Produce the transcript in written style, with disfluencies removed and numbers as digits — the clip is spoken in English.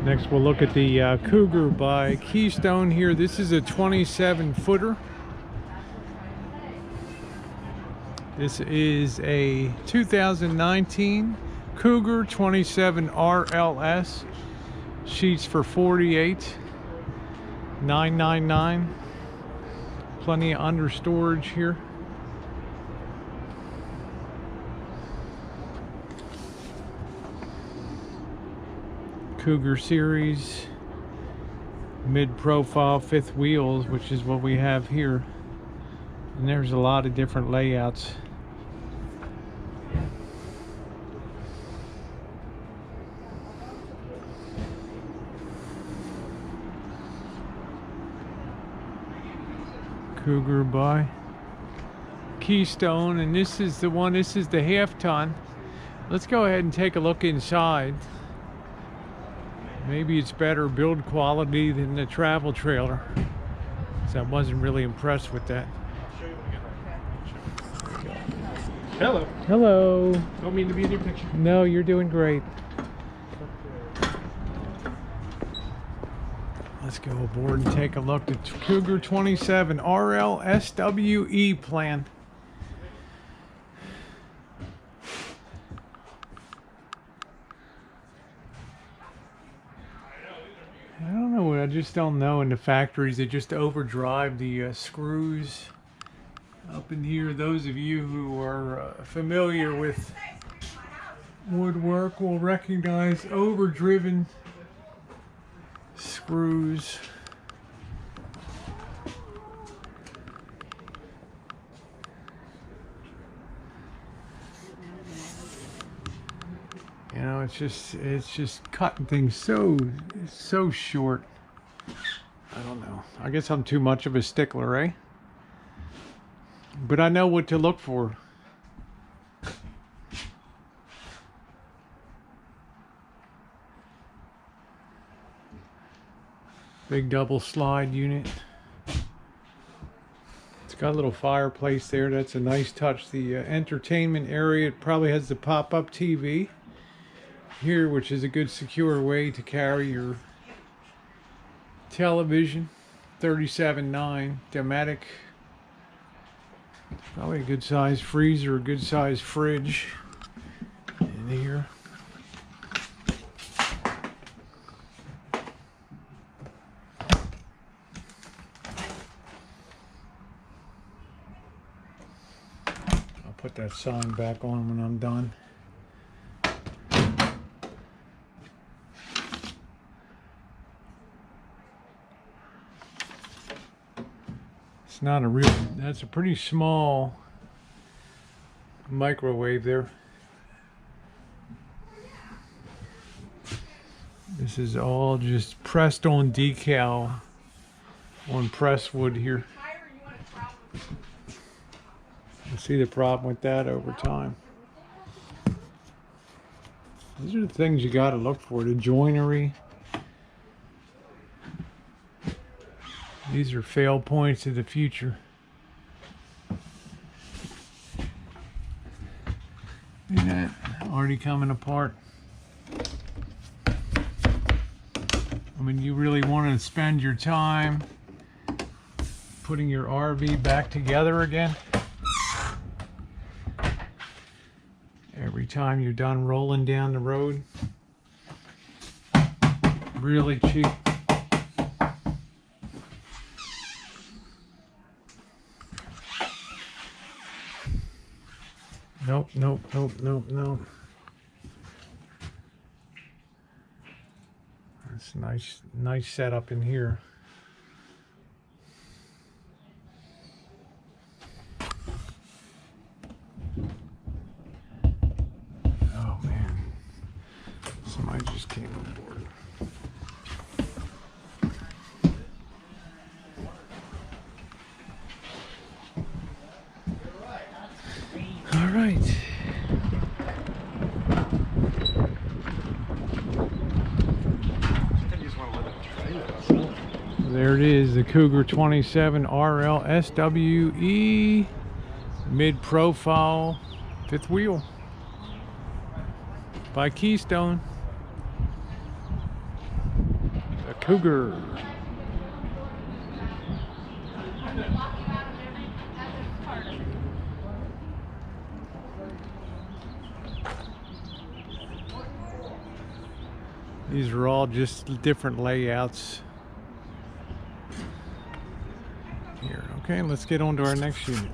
Next we'll look at the Cougar by Keystone here. This is a 27 footer. This is a 2019 Cougar 27 RLS. Sheets for $48,999. Plenty of under storage here. Cougar series, mid-profile fifth wheels, which is what we have here. And there's a lot of different layouts. Cougar by Keystone, and this is the one, this is the half ton. Let's go ahead and take a look inside. Maybe it's better build quality than the travel trailer, so I wasn't really impressed with that. Hello. Hello. Don't mean to be in your picture. No, you're doing great. Let's go aboard and take a look at Cougar 27 RLSWE plan. I don't know, I just don't know. In the factories, they just overdrive the screws up in here. Those of you who are familiar with woodwork will recognize overdriven screws. You know, it's just cutting things so short. I don't know. I guess I'm too much of a stickler, eh? But I know what to look for. Big double slide unit. It's got a little fireplace there. That's a nice touch. The entertainment area, it probably has the pop-up TV here, which is a good secure way to carry your television. 37.9 Dematic. Probably a good size freezer, a good size fridge in here. I'll put that sign back on when I'm done. Not a real, that's a pretty small microwave there. This is all just pressed on decal on press wood here. You'll see the problem with that over time. These are the things you got to look for, the joinery. These are fail points of the future. Look at that, already coming apart. I mean, you really want to spend your time putting your RV back together again. Every time you're done rolling down the road. Really cheap. Nope, nope, nope, nope, nope. That's nice setup in here. Oh man, somebody just came on board. All right. There it is, the Cougar 27 RLSWE mid-profile fifth wheel by Keystone. A Cougar. These are all just different layouts here. Okay, let's get on to our next unit.